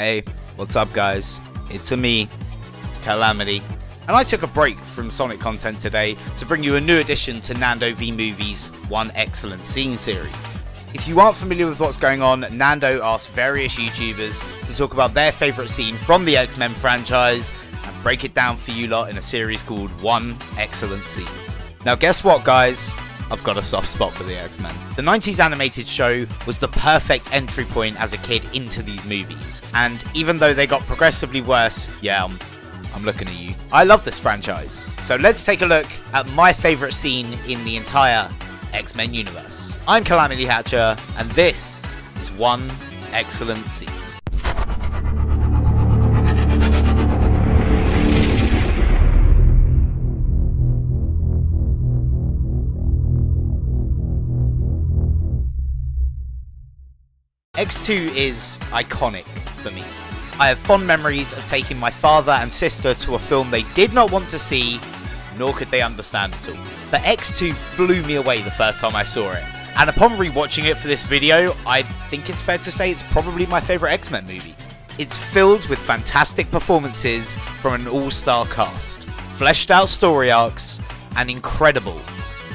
Hey, what's up guys? It's me, Calamity. And I took a break from Sonic content today to bring you a new addition to Nando V Movies' One Excellent Scene series. If you aren't familiar with what's going on, Nando asked various YouTubers to talk about their favourite scene from the X-Men franchise and break it down for you lot in a series called One Excellent Scene. Now guess what guys? I've got a soft spot for the X-Men. The 90s animated show was the perfect entry point as a kid into these movies, and even though they got progressively worse, yeah, I'm looking at you. I love this franchise. So let's take a look at my favourite scene in the entire X-Men universe. I'm calamityhatcher, and this is One Excellent Scene. X2 is iconic for me. I have fond memories of taking my father and sister to a film they did not want to see, nor could they understand at all. But X2 blew me away the first time I saw it, and upon rewatching it for this video, I think it's fair to say it's probably my favourite X-Men movie. It's filled with fantastic performances from an all-star cast, fleshed out story arcs, and incredible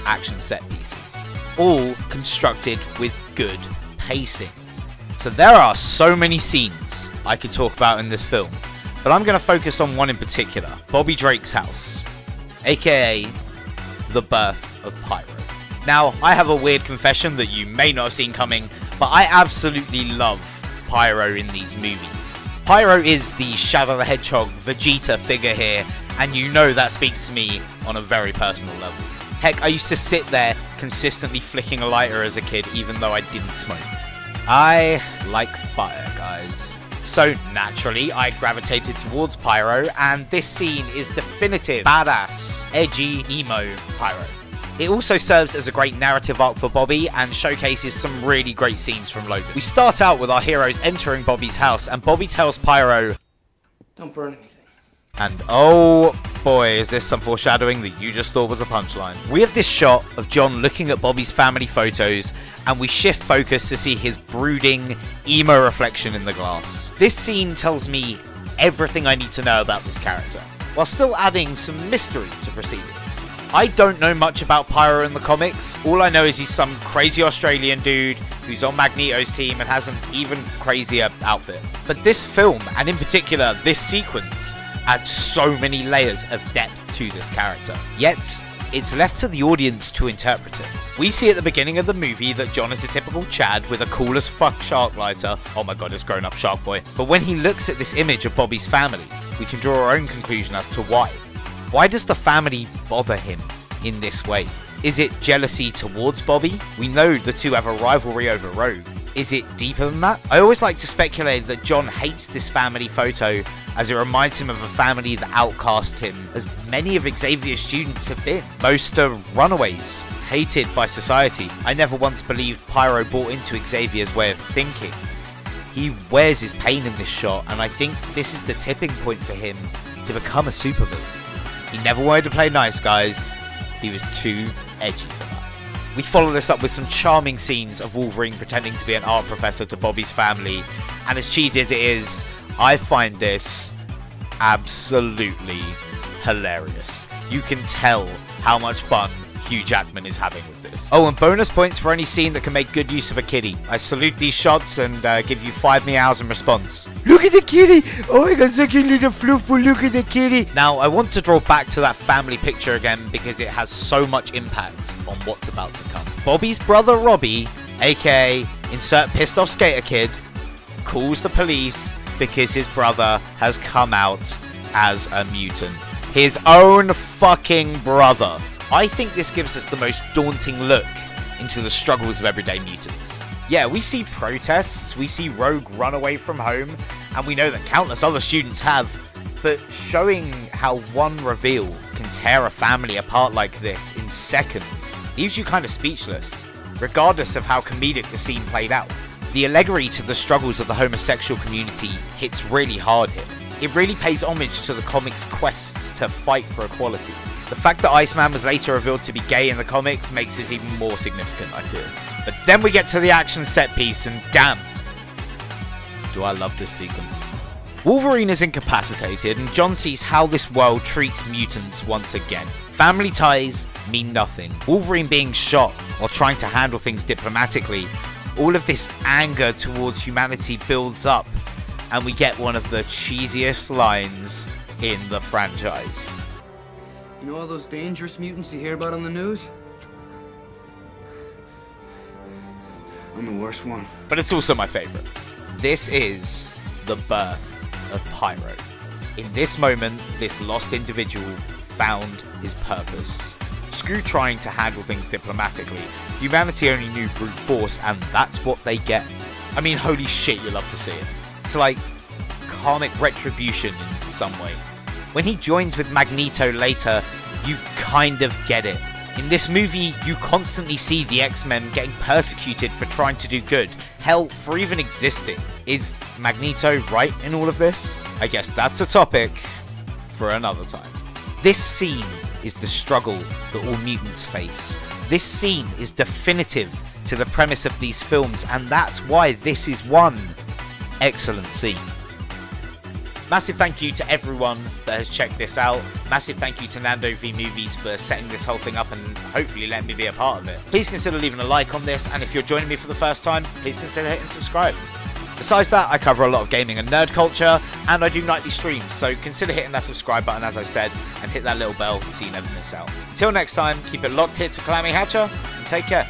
action set pieces, all constructed with good pacing. So there are so many scenes I could talk about in this film, but I'm going to focus on one in particular, Bobby Drake's house, aka the birth of Pyro. Now, I have a weird confession that you may not have seen coming, but I absolutely love Pyro in these movies. Pyro is the Shadow the Hedgehog Vegeta figure here, and you know that speaks to me on a very personal level. Heck, I used to sit there consistently flicking a lighter as a kid, even though I didn't smoke. I like fire, guys. So naturally, I gravitated towards Pyro, and this scene is definitive, badass, edgy, emo Pyro. It also serves as a great narrative arc for Bobby and showcases some really great scenes from Logan. We start out with our heroes entering Bobby's house, and Bobby tells Pyro, "Don't burn anything." And oh boy, is this some foreshadowing that you just thought was a punchline. We have this shot of John looking at Bobby's family photos, and we shift focus to see his brooding, emo reflection in the glass. This scene tells me everything I need to know about this character, while still adding some mystery to proceedings. I don't know much about Pyro in the comics. All I know is he's some crazy Australian dude who's on Magneto's team and has an even crazier outfit. But this film, and in particular this sequence, adds so many layers of depth to this character. Yet, it's left to the audience to interpret it. We see at the beginning of the movie that John is a typical Chad with a cool as fuck shark lighter. Oh my god, it's grown up shark boy. But when he looks at this image of Bobby's family, we can draw our own conclusion as to why. Why does the family bother him in this way? Is it jealousy towards Bobby? We know the two have a rivalry over Rogue. Is it deeper than that? I always like to speculate that John hates this family photo as it reminds him of a family that outcast him, as many of Xavier's students have been. Most are runaways, hated by society. I never once believed Pyro bought into Xavier's way of thinking. He wears his pain in this shot, and I think this is the tipping point for him to become a supervillain. He never wanted to play nice, guys. He was too edgy for that. We follow this up with some charming scenes of Wolverine pretending to be an art professor to Bobby's family, and as cheesy as it is, I find this absolutely hilarious. You can tell how much fun Hugh Jackman is having with this. Oh, and bonus points for any scene that can make good use of a kitty. I salute these shots and give you 5 meows in response. Look at the kitty! Oh my god, so cute little fluffball, look at the kitty! Now, I want to draw back to that family picture again because it has so much impact on what's about to come. Bobby's brother Robbie, aka insert pissed off skater kid, calls the police because his brother has come out as a mutant. His own fucking brother. I think this gives us the most daunting look into the struggles of everyday mutants. Yeah, we see protests, we see Rogue run away from home, and we know that countless other students have, but showing how one reveal can tear a family apart like this in seconds leaves you kind of speechless, regardless of how comedic the scene played out. The allegory to the struggles of the homosexual community hits really hard here. It really pays homage to the comic's quests to fight for equality. The fact that Iceman was later revealed to be gay in the comics makes this even more significant, I feel. But then we get to the action set piece, and damn, do I love this sequence. Wolverine is incapacitated, and John sees how this world treats mutants once again. Family ties mean nothing. Wolverine being shot or trying to handle things diplomatically, all of this anger towards humanity builds up, and we get one of the cheesiest lines in the franchise. You know all those dangerous mutants you hear about on the news? I'm the worst one. But it's also my favourite. This is the birth of Pyro. In this moment, this lost individual found his purpose. Screw trying to handle things diplomatically. Humanity only knew brute force, and that's what they get. I mean, holy shit, you love to see it. It's like karmic retribution in some way. When he joins with Magneto later, you kind of get it. In this movie, you constantly see the X-Men getting persecuted for trying to do good. Hell, for even existing. Is Magneto right in all of this? I guess that's a topic for another time. This scene is the struggle that all mutants face. This scene is definitive to the premise of these films, and that's why this is one excellent scene. Massive thank you to everyone that has checked this out. Massive thank you to Nando V Movies for setting this whole thing up and hopefully letting me be a part of it. Please consider leaving a like on this, and if you're joining me for the first time, please consider hitting subscribe. Besides that, I cover a lot of gaming and nerd culture, and I do nightly streams, so consider hitting that subscribe button as I said, and hit that little bell so you never miss out. Until next time, keep it locked here to Calamity Hatcher, and take care.